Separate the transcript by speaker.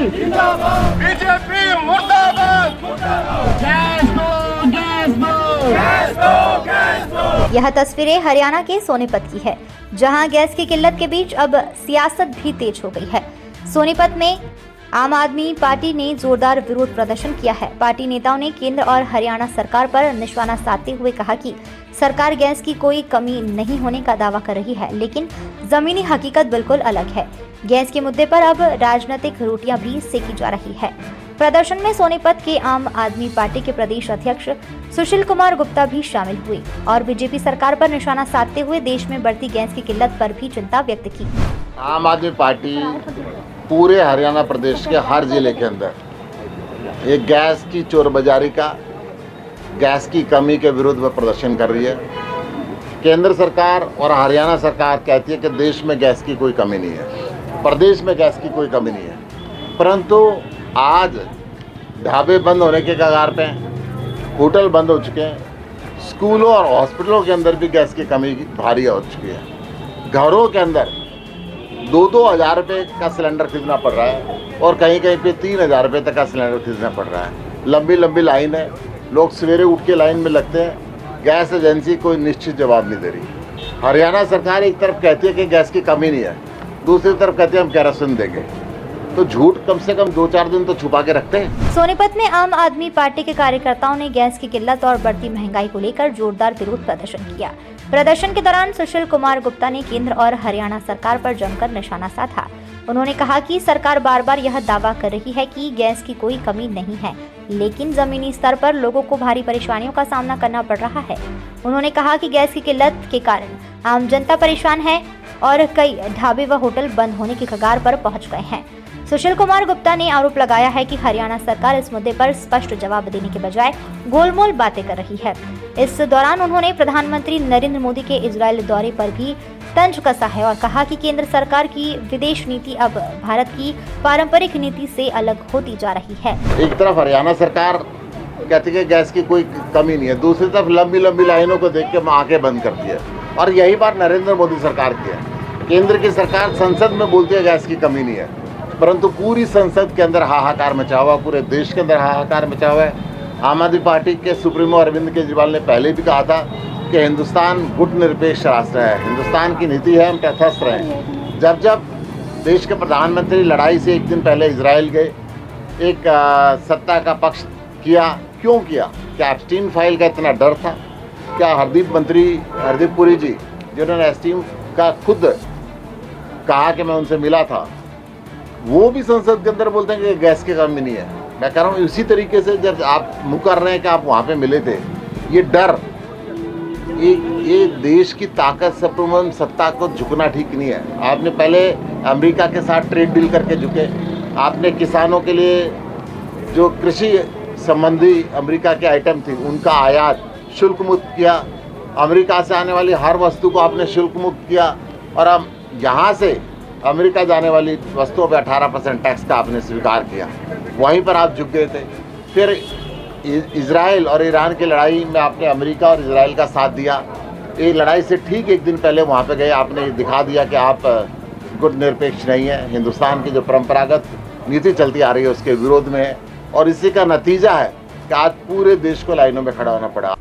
Speaker 1: BJP मुर्दाबाद। Gas दो, gas दो, गैस दो, गैस दो।
Speaker 2: यह तस्वीरें हरियाणा के सोनीपत की है, जहां गैस की किल्लत के बीच अब सियासत भी तेज हो गई है। सोनीपत में आम आदमी पार्टी ने जोरदार विरोध प्रदर्शन किया है। पार्टी नेताओं ने केंद्र और हरियाणा सरकार पर निशाना साधते हुए कहा कि सरकार गैस की कोई कमी नहीं होने का दावा कर रही है, लेकिन जमीनी हकीकत बिल्कुल अलग है। गैस के मुद्दे पर अब राजनीतिक रोटियां भी सेकी जा रही है। प्रदर्शन में सोनीपत के आम आदमी पार्टी के प्रदेश अध्यक्ष सुशील कुमार गुप्ता भी शामिल हुए और बीजेपी सरकार पर निशाना साधते हुए देश में बढ़ती गैस की किल्लत पर भी चिंता व्यक्त की।
Speaker 3: आम आदमी पार्टी पूरे हरियाणा प्रदेश के हर जिले के अंदर एक गैस की चोरबाजारी का, गैस की कमी के विरुद्ध में प्रदर्शन कर रही है। केंद्र सरकार और हरियाणा सरकार कहती है कि देश में गैस की कोई कमी नहीं है, प्रदेश में गैस की कोई कमी नहीं है, परंतु आज ढाबे बंद होने के कगार पे, होटल बंद हो चुके हैं, स्कूलों और हॉस्पिटलों के अंदर भी गैस की कमी भारी हो चुकी है। घरों के अंदर 2-2 हज़ार रुपये का सिलेंडर खरीदना पड़ रहा है और कहीं कहीं पे 3 हज़ार रुपये तक का सिलेंडर खरीदना पड़ रहा है। लंबी लंबी लाइन है, लोग सवेरे उठ के लाइन में लगते हैं। गैस एजेंसी कोई निश्चित जवाब नहीं दे रही। हरियाणा सरकार एक तरफ कहती है कि गैस की कमी नहीं है, दूसरी तरफ कहती है हम केरोसिन देंगे, तो झूठ कम से कम 2-4 दिन तो छुपा के रखते हैं।
Speaker 2: सोनीपत में आम आदमी पार्टी के कार्यकर्ताओं ने गैस की किल्लत और बढ़ती महंगाई को लेकर जोरदार विरोध प्रदर्शन किया। प्रदर्शन के दौरान सुशील कुमार गुप्ता ने केंद्र और हरियाणा सरकार पर जमकर निशाना साधा। उन्होंने कहा कि सरकार बार बार यह दावा कर रही है कि गैस की कोई कमी नहीं है, लेकिन जमीनी स्तर पर लोगों को भारी परेशानियों का सामना करना पड़ रहा है। उन्होंने कहा कि गैस की किल्लत के कारण आम जनता परेशान है और कई ढाबे व होटल बंद होने की कगार पर पहुंच गए हैं। सुशील कुमार गुप्ता ने आरोप लगाया है कि हरियाणा सरकार इस मुद्दे पर स्पष्ट जवाब देने के बजाय गोलमोल बातें कर रही है। इस दौरान उन्होंने प्रधानमंत्री नरेंद्र मोदी के इजरायल दौरे पर भी तंज कसा है और कहा कि केंद्र सरकार की विदेश नीति अब भारत की पारंपरिक नीति से अलग होती जा रही है।
Speaker 3: एक तरफ हरियाणा सरकार कहती है गैस की कोई कमी नहीं है, दूसरी तरफ लंबी लंबी लाइनों को देख के आंखें बंद करती है। और यही बात नरेंद्र मोदी सरकार की है। केंद्र की सरकार संसद में बोलती है गैस की कमी नहीं है, परंतु पूरी संसद के अंदर हाहाकार मचा हुआ, पूरे देश के अंदर हाहाकार मचा हुआ है। आम आदमी पार्टी के सुप्रीमो अरविंद केजरीवाल ने पहले भी कहा था कि हिंदुस्तान गुटनिरपेक्ष राष्ट्र है, हिंदुस्तान की नीति है हम तटस्थ रहें। जब जब देश के प्रधानमंत्री लड़ाई से एक दिन पहले इजराइल गए, एक सत्ता का पक्ष किया, क्यों किया? क्या एप्स्टीन फाइल का इतना डर था? क्या हरदीप पुरी जी जिन्होंने एप्स्टीन का खुद कहा कि मैं उनसे मिला था, वो भी संसद के अंदर बोलते हैं कि गैस की कमी नहीं है। मैं कह रहा हूँ इसी तरीके से जब आप मुकर रहे हैं कि आप वहाँ पे मिले थे, ये डर, ये देश की ताकत, सुप्रीम सत्ता को झुकना ठीक नहीं है। आपने पहले अमेरिका के साथ ट्रेड डील करके झुके, आपने किसानों के लिए जो कृषि संबंधी अमेरिका के आइटम थी उनका आयात शुल्क मुक्त किया, अमेरिका से आने वाली हर वस्तु को आपने शुल्क मुक्त किया, और अब यहाँ से अमेरिका जाने वाली वस्तुओं पे 18% टैक्स का आपने स्वीकार किया। वहीं पर आप झुक गए थे। फिर इजराइल और ईरान की लड़ाई में आपने अमेरिका और इजराइल का साथ दिया। ये लड़ाई से ठीक एक दिन पहले वहाँ पे गए, आपने दिखा दिया कि आप गुटनिरपेक्ष नहीं है, हिंदुस्तान की जो परंपरागत नीति चलती आ रही है उसके विरोध में है, और इसी का नतीजा है कि आज पूरे देश को लाइनों में खड़ा होना पड़ा।